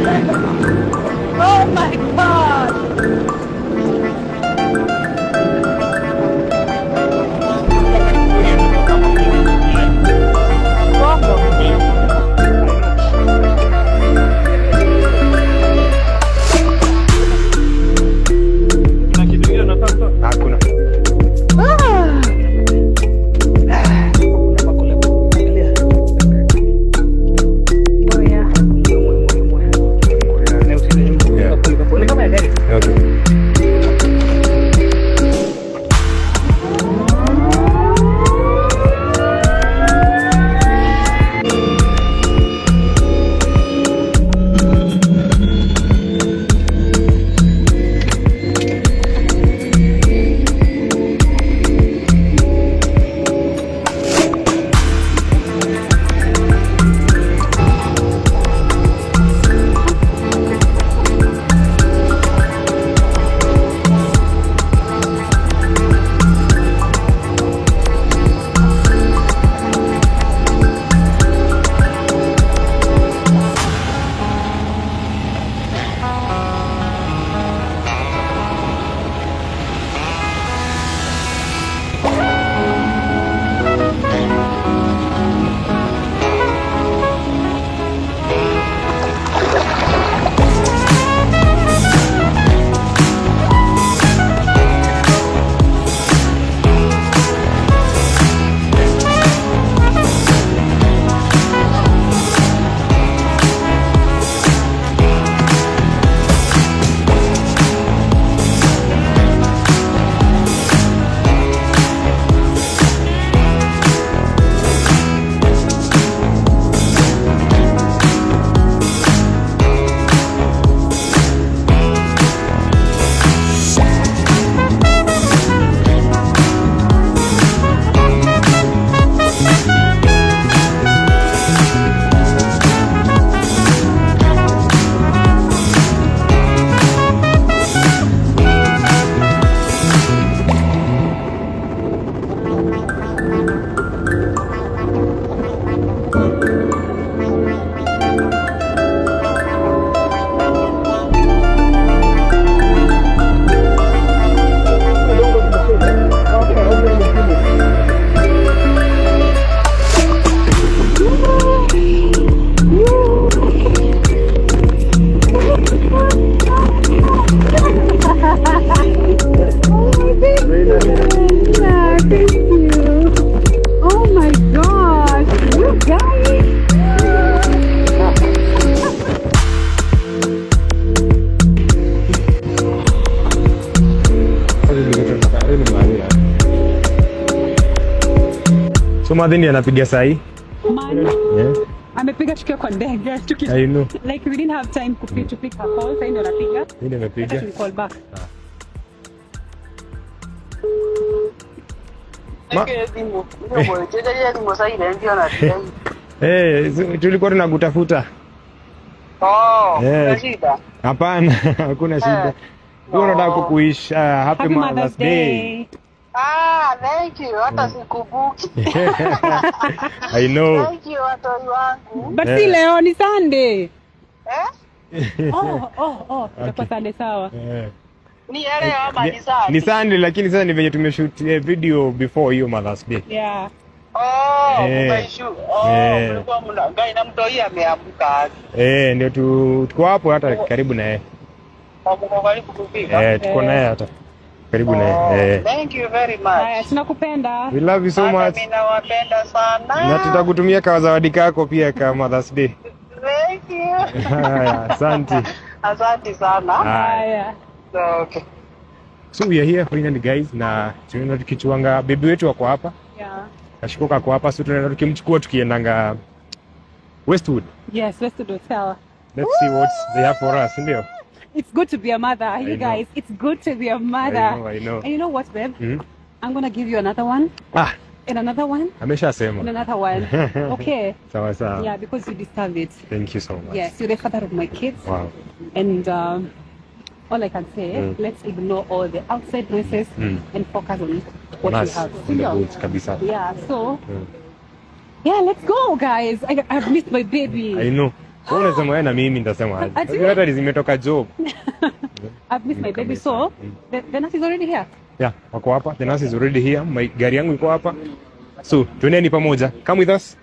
Oh my God! Hakuna. So Madhini anapiga sahi. Man. Yeah. Amepiga tukio kwa ndege. I know. Like we didn't have time to pick her call. Sasa ndio anapiga. Ndio amepiga. Call back. Tulikuwa tunakutafuta. Kuna shida? Hapana, hakuna shida. Tunataka kukuish happy Mother's Day. Thank you. Hata sikubuki. I know. Thank you watoi wangu. But si leo ni Sunday. Okay. Itakuwa Sunday sawa. Ni yale ama ni Sunday? Ni Sunday lakini sasa ni venye tumeshoot video before hiyo Mother's Day. Yeah. Mkaishu. Mlikuwa mnaangai na mtoi ameamka. Ndio tuko hapo hata karibu na yeye. Mko karibu kufika? Tuko na yeye hata karibu na yeye. Thank you very much. Haya, tunakupenda. We love you so much. Mimi nawapenda sana. Na tutakutumia kwa zawadi kako pia kama Mother's Day. Thank you. Haya, asante. Asante sana. Haya. Okay. So we are here finally guys, na tunaenda tukichuanga baby wetu wako hapa. Yeah. Kashikoka kwa hapa, so tunaenda tukimchukua tukiendanga Westwood. Yes, Westwood Hotel. Let's see what they have for us, ndio. It's good to be a mother. You guys, it's good to be a mother. I know. And you know what, babe? Mm-hmm. I'm going to give you another one. And another one. Ameshasema. And another one. Okay. Sawa sawa. Yeah, because you deserve it. Thank you so much. Yes, you're the father of my kids. Wow. And all I can say, let's ignore all the outside noises and focus on what we have. On the goods, kabisa. Yeah, so yeah, let's go, guys. I've missed my baby. I know. Wewe unasema wewe na mimi nitasema aje? Hata zimetoka job. I've missed my baby, so the nurse is already here. Yeah, wako hapa. The nurse is already here. Gari yangu iko hapa. So, tuendeni pamoja. Come with us.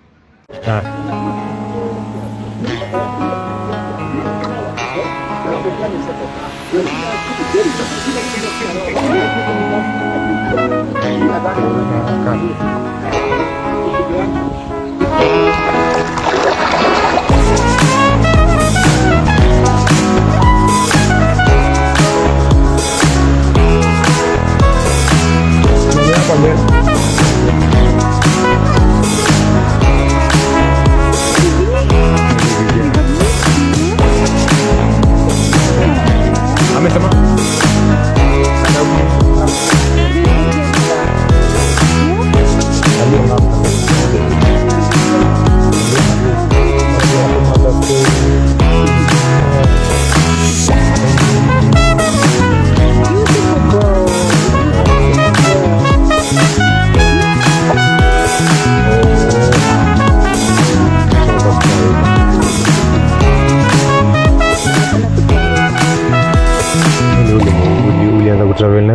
Travel na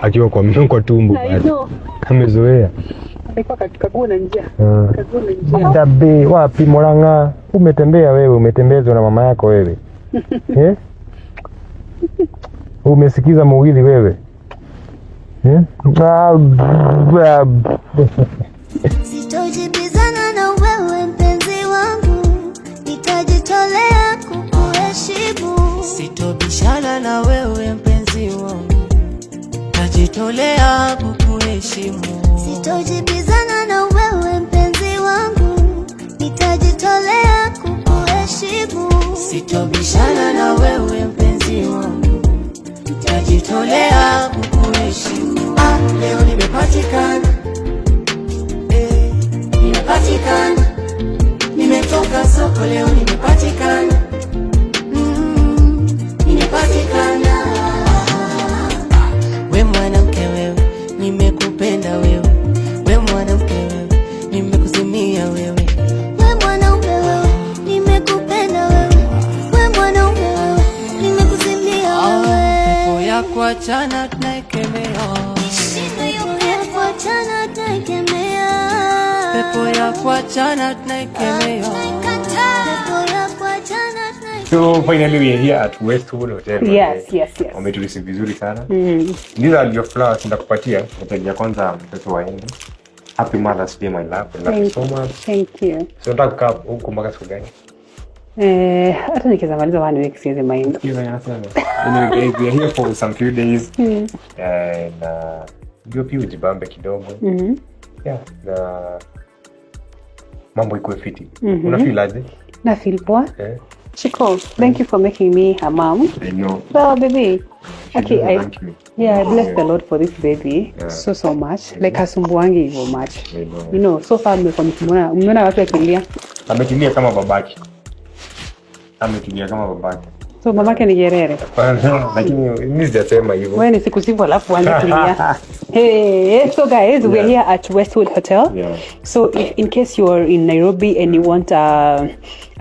akiwa kwa tumbo amezoea. Alikuwa kagua na njia. Kagua na njia. Dabe wapi Murang'a? Umetembea wewe, umetembezwa na mama yako wewe. Umesikiza mawili wewe. Sitojibizana na wewe mpenzi wangu, nitajitolea kukuheshimu. Sitobishana na wewe mpenzi wangu, nitajitolea kukuheshimu. Sitojibizana na wewe mpenzi wangu, nitajitolea kukuheshimu. Sitobishana na wewe mpenzi wangu, nitajitolea kukuheshimu. Leo nimepatikana, nimepatikana, nimetoka soko leo nimepatikana, nimepatikana. We mwanamke wewe, nimekupenda wewe. We mwanamke wewe, nimekuzimia wewe. We mwanaume wewe, nimekupenda wewe. We mwanaume wewe, nimekuzimia wewe. Pepo ya kuachana tunaikemea. Pepo ya kuachana tunaikemea. Pepo ya kuachana tunaikemea. Pepo ya kuachana. So finally we are here at Westwood Hotel. Yes. Wametureceive vizuri sana. These are your flowers ndakupatia. Nitaja kwanza mtoto wa Indi. Happy Mother's Day my love. I love you so much. Thank you. So nataka kukaa huko mpaka siku gani? Hata nikizamaliza 1 week siwezi mind. Anyway, we are here for some few days. And ndio pia ujibambe kidogo. Yeah, na mambo iko fiti. Una feel aje? Na feel poa. Chico, thank you for making me a mom. I know. So baby, okay, I bless the Lord for this baby so much. Like hasumbuangi hivyo much. You know, so far mmeona watu wakilia. Ametulia kama babaki. So mamake ni Gerere. Lakini mimi sijasema hivyo. Wewe ni sikusifu alafu anze kulia. Hey, so guys, we're here at Westwood Hotel. So if in case you are in Nairobi and you want a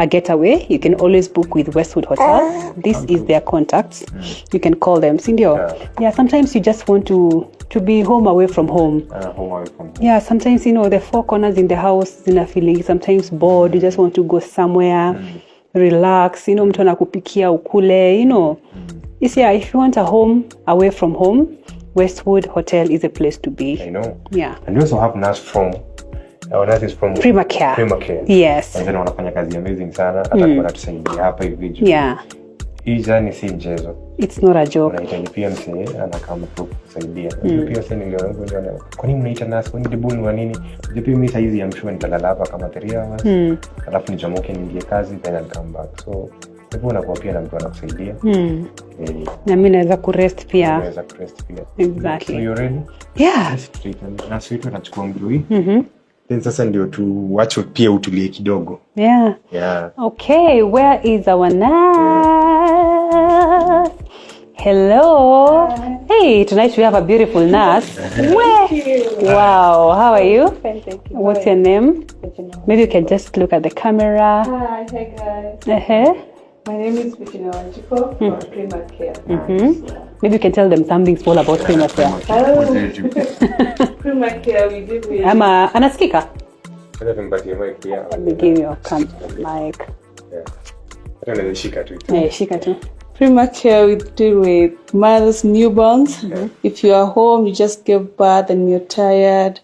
getaway, you can always book with Westwood Hotel. This is their contacts. You can call them. Sindio? Yeah, sometimes you just want to be home away from home. Yeah, sometimes, you know, the four corners in the house in a feeling sometimes bored. You just want to go somewhere, relax, you know, mtu anakupikia ukule, you know. If you want a home away from home, Westwood Hotel is a place to be. I know. Yeah. And we also have nurse from Prima Care. Yes. And then wanafanya kazi amazing sana. Hata kwa tusaidia hapa hivi. Yeah. Hii jani si mchezo. It's not a joke. Unahitaji pia msee anakama kusaidia. Pia sasa niliona kwa nini mnaita nurse? Kwa nini debuni wa nini? Pia mimi saizi ya mshua nitalala hapa kama 3 hours. Alafu nichomoke niingie kazi then I'll come back. So hapo unakuwa pia na mtu anakusaidia. Na mimi naweza kurest pia. Naweza kurest pia. Exactly. So you ready? Yeah. Na sisi tunachukua mdui. Then sasa ndio tuache pia utulie kidogo. Yeah. Okay, where is our nurse? Hello. Hey, tonight we have a beautiful nurse. Wow, how are you? Fine, thank you. What's your name? Maybe you can just look at the camera. Hi guys. Uh-huh. My name is Virginia Wanjiko from Prima Care. Maybe you can tell them something small about Prima Care. Prima Care, we deal with. Ama anasikika? Hata tumpatie mic pia. Let me give you a mic. Yeah. Hata unaweza shika tu. Shika tu. Prima Care, we deal with mothers, newborns. If you are home, you just give birth and you're tired.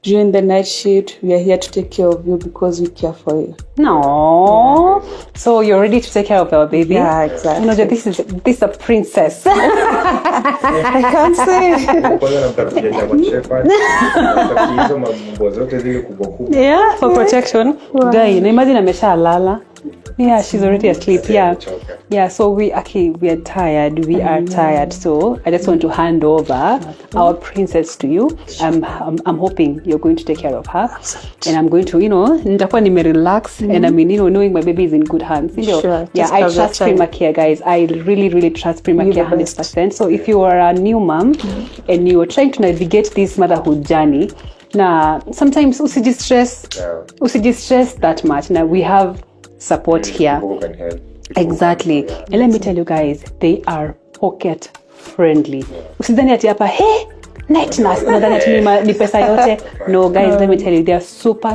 During the night shift, we are here to take care of you because we care for you. No. So you're ready to take care of our baby? Yeah, exactly. You know, this is a princess. I can't say. Kwanza namtafutia German Shepherd. Namtafutia hizo mambo zote zile kubwa kubwa. Yeah, for protection. Guy, na imagine ameshalala. Yeah, she's already asleep. Yeah. Yeah, so we are tired. We are tired. So I just want to hand over our princess to you. I'm hoping you're going to take care of her. And I'm going to, nitakuwa relax and I mean, knowing my baby is in good hands. Sure. Yeah, I trust Prima Care, guys. I really, really trust Prima Care 100%. So if you are a new mom and you are trying to navigate this motherhood journey, sometimes usijistress that much. Now we have support here. Can help. Exactly. And let me tell you guys, they are pocket friendly. Usidhani ati hapa, hey, night nurse, unadhani ati ni pesa yote. No guys, let me tell you, they are super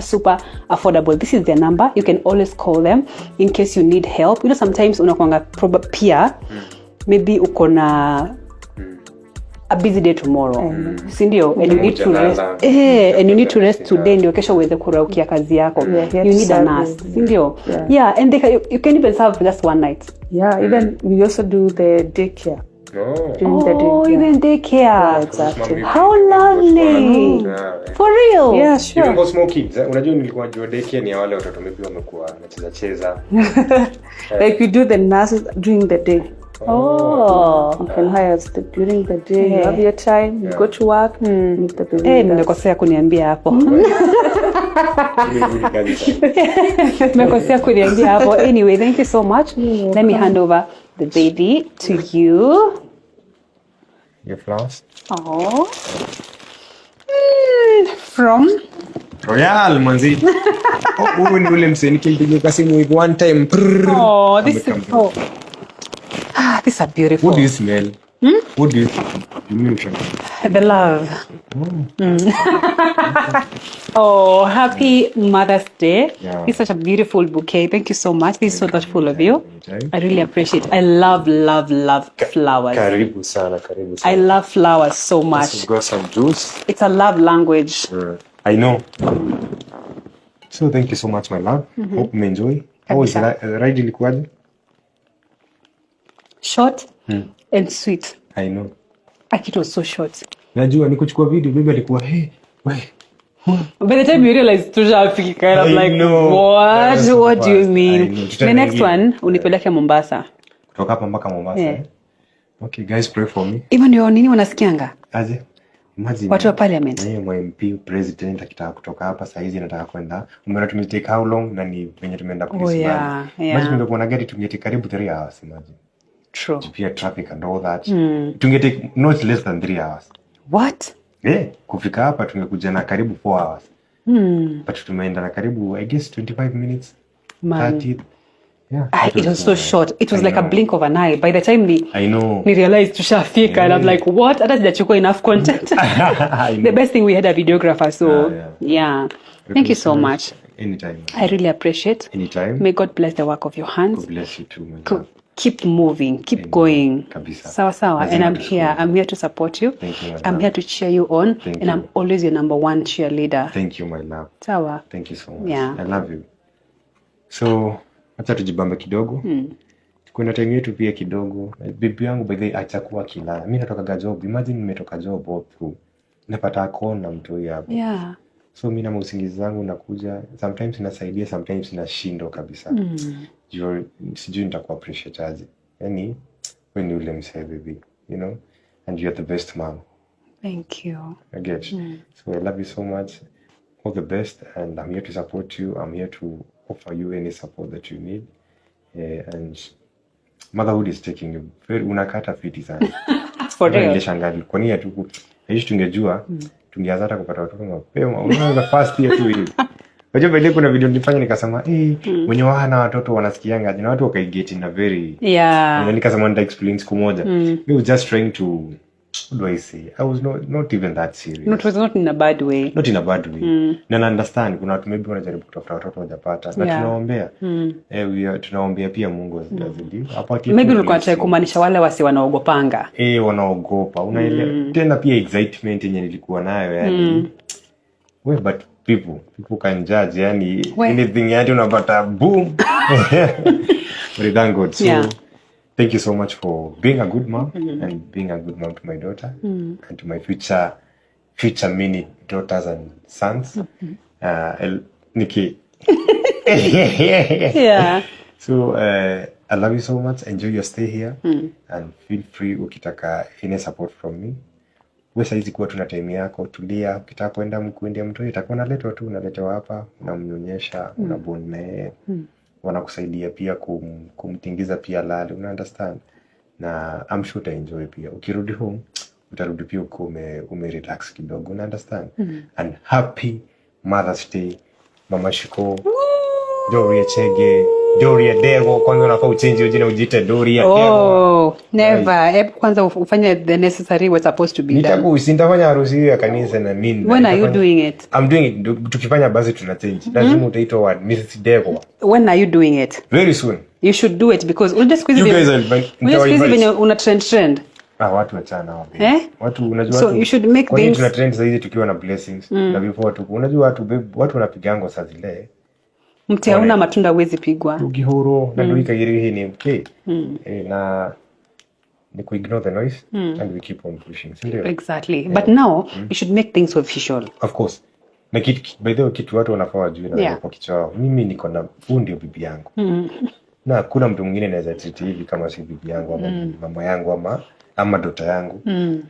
affordable. This is their number. You can always call them in case you need help. Sometimes unakuanga pia maybe uko na a busy day tomorrow. Sindio? And you need to rest. And you need to rest today ndio kesho uweze kuraukia kazi yako. You need a nurse. Sindio? Yeah, and you can even serve just one night. Yeah, even we also do the daycare. During the day. Even daycare. Yeah, exactly. How lovely. For real? Yeah, sure. Even for small kids. Unajua nilikuwa jua daycare ni wale watoto maybe wamekuwa cheza. Like we do the nurses during the day. Oh. You can hire us during the day. You have your time. You go to work. Meet the baby. Nimekosea kuniambia hapo. Nimekosea kuniambia hapo. Anyway, thank you so much. Let me hand over the baby to you. Your flowers. Oh. From Royal manzi. Huyu ni ule msee nikimpigia simu hivi one time. Oh, these are beautiful. What do you smell? What do you mean? The love. Oh, happy Mother's Day. Yeah. It's such a beautiful bouquet. Thank you so much. This is so thoughtful of you. Okay. I really appreciate it. I love flowers. Karibu sana. I love flowers so much. We've got some juice. It's a love language. I know. So thank you so much, my love. Hope you enjoy. How was the ride ilikuwaje? Short and sweet. I know. It was so short. Najua nikuchukua video baby alikuwa By the time you realize tushafika, I'm like, know. what do you mean? I know. The next one unipeleke Mombasa. kutoka hapa mpaka Mombasa. Yeah. Okay guys, pray for me. Even ndio nini wanasikianga? Aje? Imagine. Watu wa parliament. Na MP president akitaka kutoka hapa saa hizi nataka kwenda. Umeona tumetake how long na ni venye tumeenda kwa Kisii. Imagine ungekuwa na gari tungetake karibu 3 hours imagine. True. Pia traffic and all that. Tungetake not less than 3 hours. What? Kufika hapa tungekuja na karibu 4 hours. But tumeenda na karibu I guess 25 minutes. Man. 30. Yeah. It was so short. It was like a blink of an eye. By the time I realized tushafika and I'm like, what? Hata sijachukua enough content. The best thing we had a videographer, so yeah. Thank you so much. Anytime. I really appreciate. Anytime. May God bless the work of your hands. God bless you too, man. Keep moving, keep going. Kabisa. Sawa. And I'm here to support you. Thank you, my I'm love. here to cheer you on. Thank and you. I'm always your number one cheerleader. Thank you, my love. Sawa. Thank you so much. Yeah. I love you. So, acha tujibambe kidogo. Kuna time yetu pia kidogo. Bibi yangu by the way achakuwa kilala. Mimi natoka job. Imagine nimetoka job hapo. Napata kona mtu hapo. Yeah. So mimi na usingizi zangu nakuja. Sometimes inasaidia, sometimes inashindwa kabisa. Sijui nitakuwa appreciate aje. Yaani when you let say baby, you know, and you're the best mom. Thank you. I get you. So I love you so much. All the best, and I'm here to support you. I'm here to offer you any support that you need. And motherhood is taking you very, unakata fiti sana. For real. Ile shangali kwa nini tu hivi tungejua tungeanza hata kupata watoto mapema. Unaanza first year tu hivi. Unajua vile kuna video nilifanya nikasema wenye wana watoto wanasikianga na watu wakaigeti na very Yeah. nikasema nita explain siku moja. We was just trying to, what do I say? I was not even that serious. It was not in a bad way. Not in a bad way. Na understand kuna watu maybe wanajaribu kutafuta watoto hawajapata. Na tunaombea. Tunaombea pia Mungu azidi. Maybe ulikuwa unataka kumaanisha wale wasi wanaogopanga. Wanaogopa. Unaelewa. Tena pia excitement yenye nilikuwa nayo yani. But people can judge yani anything yani unapata boom. But thank God. So thank you so much for being a good mom and being a good mom to my daughter and to my future mini daughters and sons. Nikki. Yeah. So I love you so much. Enjoy your stay here and feel free ukitaka any support from me. Wewe saizi kuwa tuna time yako, tulia, ukitaka kwenda mkuendea mtoto itakuwa naletwa tu, unaletewa hapa, unamnyonyesha, unabond naye. Wanakusaidia pia kumtingiza pia lale, una understand? Na I'm sure uta enjoy pia. Ukirudi home, utarudi pia uko umerelax kidogo, una understand? And happy Mother's Day, Mama Shiko, Doria Chege, Doria Dego, kwanza unafaa uchange jina ujiite Doria Dego. Never. Kwanza ufanye the necessary what's supposed to be done. Sitafanya harusi ya kanisa na mimi. When are you doing it? I'm doing it. Tukifanya basi tuna change. Lazima utaitwa what? Mrs. Dego. When are you doing it? Very soon. You should do it because we'll just squeeze you guys will una trend. Watu wachana wao. Watu unajua so you should make things. Tuna trend sasa tukiwa na blessings na before tu. Unajua watu wanapigango saa zile. Mti hauna matunda huwezi pigwa. Ukihoro na ndio ikagiri hii ni okay. Na ni ku ignore the noise and we keep on pushing. Exactly. But now you should make things official. Of course. Na by the way kitu watu wanafaa wajue na kwa kichwa. Mimi niko na fundi wa bibi yangu. Na kuna mtu mwingine anaweza treat hivi kama si bibi yangu ama mama yangu ama daughter yangu.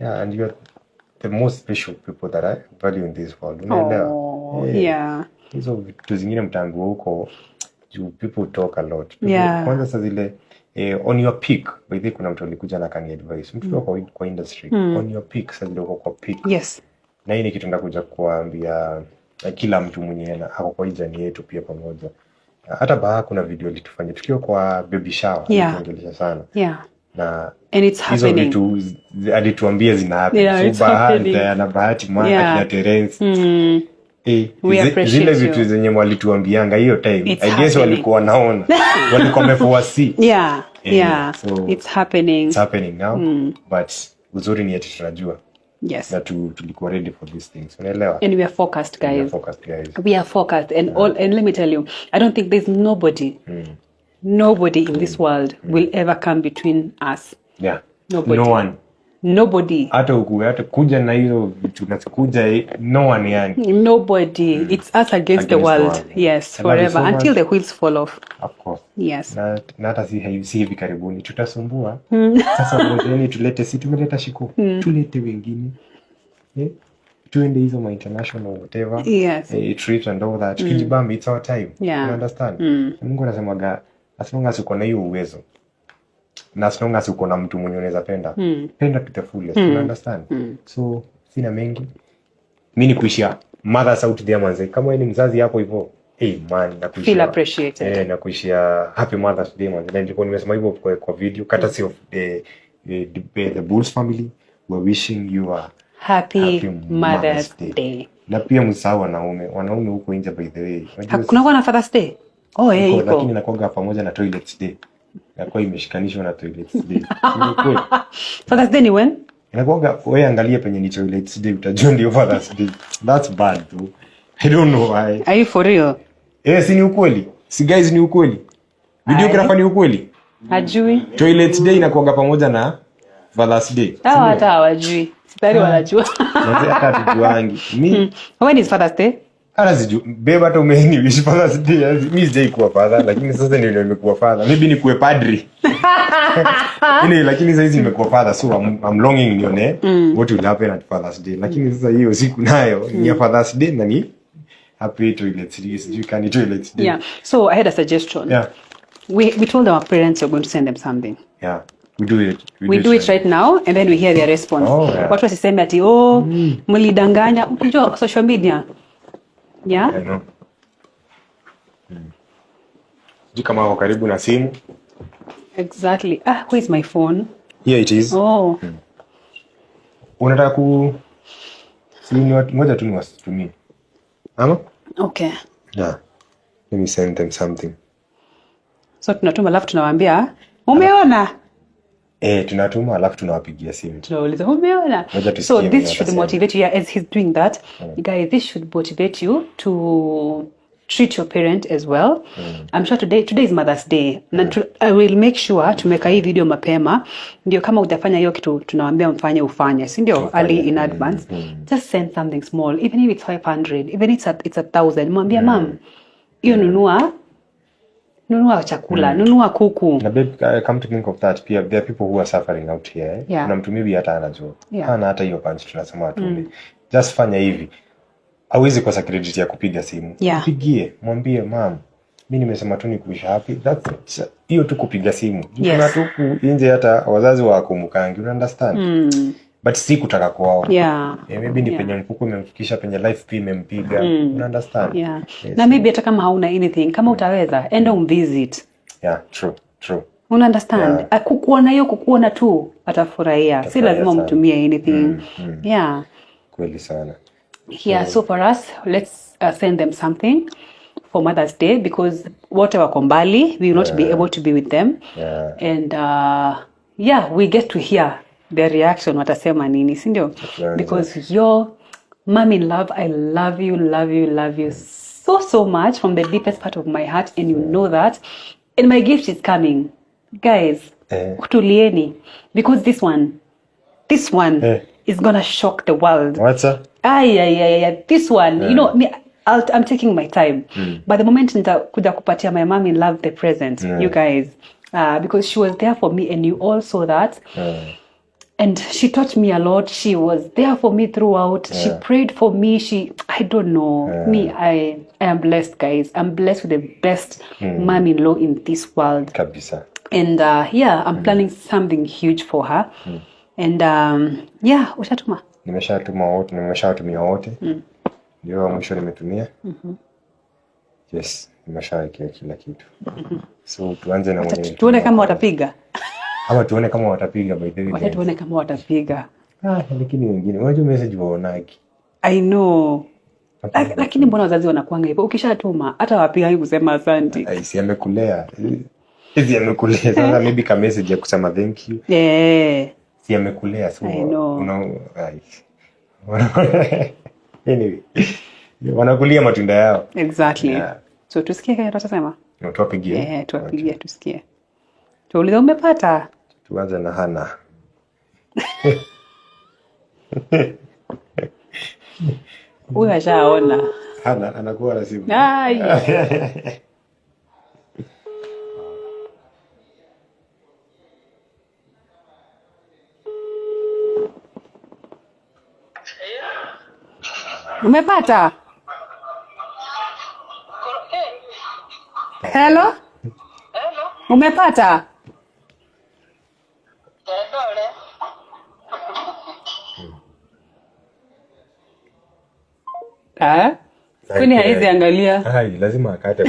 Yeah, and you are the most special people that I value in this world. Unaelewa? Yeah. Hizo vitu zingine mtangu huko people talk a lot. Kwanza sasa zile on your peak, by the way kuna mtu alikuja na kani advice. Mtu kwa industry, on your peak sasa ndio kwa peak. Yes. Na hii ni kitu ndakuja kuambia kila mtu mwenye ako kwa jamii yetu pia pamoja. Hata baa kuna video litufanya tukiwa kwa baby shower tunaongelea sana. Na and it's happening. Hizo vitu alituambia zina happen. So bahati mwana Terence. Zile vitu zenye walituambianga hiyo time I guess walikuwa wanaona walikuwa wamefuasi. So it's happening now but uzuri ni eti tunajua na tulikuwa ready for these things, unaelewa? And we are focused guys. We are focused and let me tell you, I don't think there's nobody in this world will ever come between us. Nobody. Hata kuja na hizo vitu nakuja no one yani. Nobody. It's us against the world. Yes, forever until the wheels fall off. Of course. Yes. Na hata si hivi karibuni tutasumbua. Sasa ngojeni tumeleta Shiko. Tulete wengine. Tuende hizo ma international whatever. Yes. Trip and all that. Kijibambi it's our time. You understand? Mungu anasemaga as long as uko na hiyo uwezo. Na as long as uko na mtu mwenye unaweza penda to the fullest. You understand? So sina mengi. Mimi ni kuishia mothers out there manze. Kama wewe ni mzazi hapo hivyo, man nakuishia. Feel appreciated. Nakuishia happy Mother's Day manze. Na nilikuwa nimesema hivyo kwa video courtesy of the Bulls family. We're wishing you a happy Mother's Day. Na pia msahau wanaume huko nje by the way. Kuna kwa na Father's Day? Iko. Lakini nakuaga pamoja na Toilets Day. Kwa imeshikanishwa na Toilets Day. Father's Day ni when? Inakuaga wewe angalia penye ni Toilets Day utajua ndio Father's Day. That's bad though. I don't know why. Are you for real? Si ni ukweli. Si guys ni ukweli. Videographer ni ukweli. Hajui. Toilets Day inakuaga pamoja na Father's Day. Hata hawajui. Sitari wanajua. Hata tujuangi. When is Father's Day? Siju beba hata umeni wish Father's Day. Mimi sijai kuwa father lakini sasa ndio nimekuwa father. Maybe nikuwe padri. Lakini sasa hizi nimekuwa father so I'm longing nione what will happen at Father's Day. Lakini sasa hiyo siku nayo ni Father's Day na ni happy Toilets Day. You can Toilets Day. So I had a suggestion. we told our parents we're going to send them something. Yeah. We do it. We do it right now and then we hear their response. Watu wasiseme ati mlidanganya. Unajua social media. Yeah. I know. Kama wako karibu na simu. Exactly. Where is my phone? Here it is. Unataka ngoja tu niwasitumie. Ama? Okay. Yeah. Let me send them something. So tunatuma alafu tunawaambia umeona? Tunatuma alafu tunawapigia simu. Tunauliza umeona? So this should motivate you as he's doing that. Guys, this should motivate you to treat your parent as well. I'm sure today is Mother's Day. I will make sure tumeka hii video mapema. Ndio kama utafanya hiyo kitu tunawaambia ufanye. Si ndio? Early in advance. Just send something small, even if it's 500, even if it's 1,000. Mwambie mom, hiyo nunua chakula, nunua kuku. Na babe, come to think of that, there are people who are suffering out here. Kuna mtu maybe hata anajua. Hana hata hiyo punch tunasema tu. Just fanya hivi. Hawezi kosa credit ya kupiga simu. Pigie, mwambie mom, mimi nimesema tu nikuisha happy. That's hiyo tu kupiga simu. Kuna tu nje hata wazazi wako mkangi, you understand? But si kutaka kwao. Maybe ni penye mfuko umemfikisha, penye life pia imempiga. You understand? Yes. Na maybe hata kama hauna anything, kama utaweza, enda umvisit. True. Una understand? Kukuona tu atafurahia. Si lazima umtumie anything. Kweli sana. So for us, let's send them something for Mother's Day because whatever kombali, we will not be able to be with them. And we get to hear their reaction, watasema nini, si ndio? Because your mom in love, I love you so much from the deepest part of my heart, and you know that. And my gift is coming. Guys, kutulieni. Because this one is gonna shock the world. What's that? This one, you know, I'm taking my time. But the moment nitakuja kupatia my mom in love the present, you guys, because she was there for me and you all saw that. And she taught me a lot. She was there for me throughout. She prayed for me. I don't know. I am blessed, guys. I'm blessed with the best mom-in-law in this world. Kabisa. And I'm planning something huge for her. And ushatuma? Nimeshatumia wote. Ndio mwisho nimetumia. Yes, nimeshawekea kila kitu. So tuanze na mwenyewe. Tuone kama watapiga. Ama tuone kama watapiga by the way. Wacha tuone kama watapiga. Lakini wengine unajua message waonagi. I know. Lakini mbona wazazi wanakuanga hivyo? Ukishatuma hata wapiga hivi kusema asante. Si amekulea. Hizi amekulea. Sasa maybe ka message ya kusema thank you. Si amekulea so. I know. Anyway. Wanakulia matunda yao. Exactly. So tusikie kile tutasema. Tuwapigie. Tuwapigie tusikie. Tuulize umepata? Tuanze na Hana. Huyu ashaona. Hana anakuwa na simu. Umepata? Hello? Umepata? Kwani haizi angalia? Lazima akate.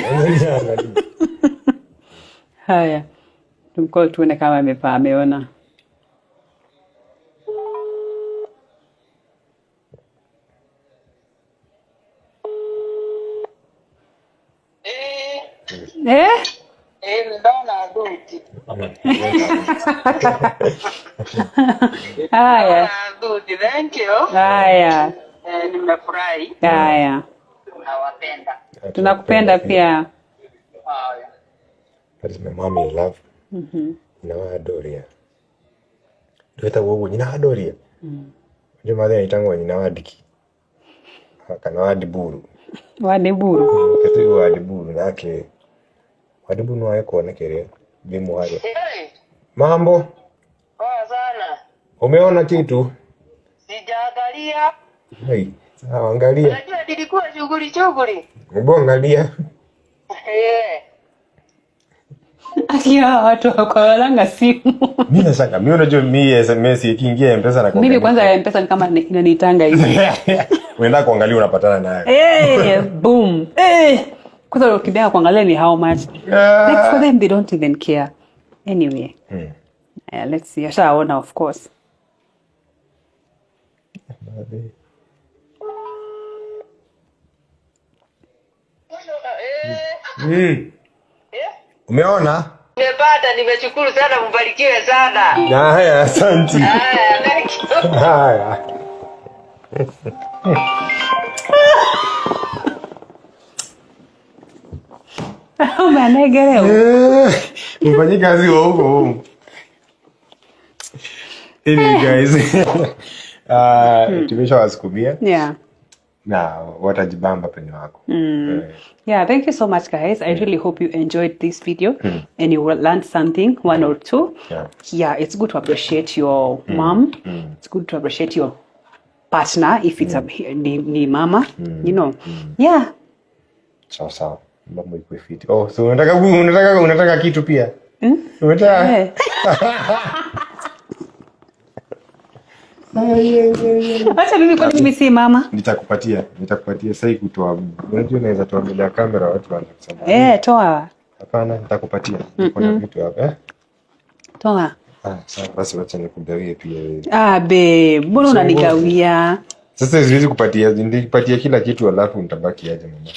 Haya. Tumcall tuone kama ameona. Ndona duti. Haya. Duti, thank you. Haya. Nimefurahi. Haya. Nawapenda. Tunakupenda pia. That is my mom in love. Ninawadoria. Tuweta wowo ninawadoria. Ndio madhe itango ninawadiki. Kana wadiburu. Wadiburu. Ketu wadiburu nake. Wadiburu wae kuonekere bimu hayo. Mambo? Poa sana. Umeona kitu? Sijaangalia. Sawa angalia. Unajua nilikuwa shughuli. Hebu angalia. Akia watu wakalanga simu. Mimi nashangaa. Mimi unajua mimi SMS ikiingia M-Pesa na kwa. Mimi kwanza M-Pesa ni kama inanitanga hivi. Unaenda kuangalia unapatana naye. Boom. Kwanza ukidea kuangalia ni how much. Like for them they don't even care. Anyway. Let's see. Ashaona of course. Umeona? Nimepata, nimeshukuru sana, mbarikiwe sana. Haya, asante. Haya. Umenegelea. Mfanye kazi huko. Anyway guys. Tumeshawasukumia. Yeah. Na watajibamba penye wako. Yeah, thank you so much guys. I really hope you enjoyed this video and you will learn something, one or two. Yeah, it's good to appreciate your mom. It's good to appreciate your partner if it's ni mama, you know. Yeah. Sawa. Mambo iko fiti. Oh, so unataka kitu pia? Unataka? Acha mimi kwa nini si mama? Nitakupatia sasa kutoa. Unajua naweza toa mbele ya kamera watu wanaanza kusema. Toa. Hapana, nitakupatia. Kuna vitu hapa. Toa. Sawa basi wacha nikugawie pia wewe. Babe, mbona unanigawia? Sasa siwezi kupatia kila kitu alafu nitabaki aje mama.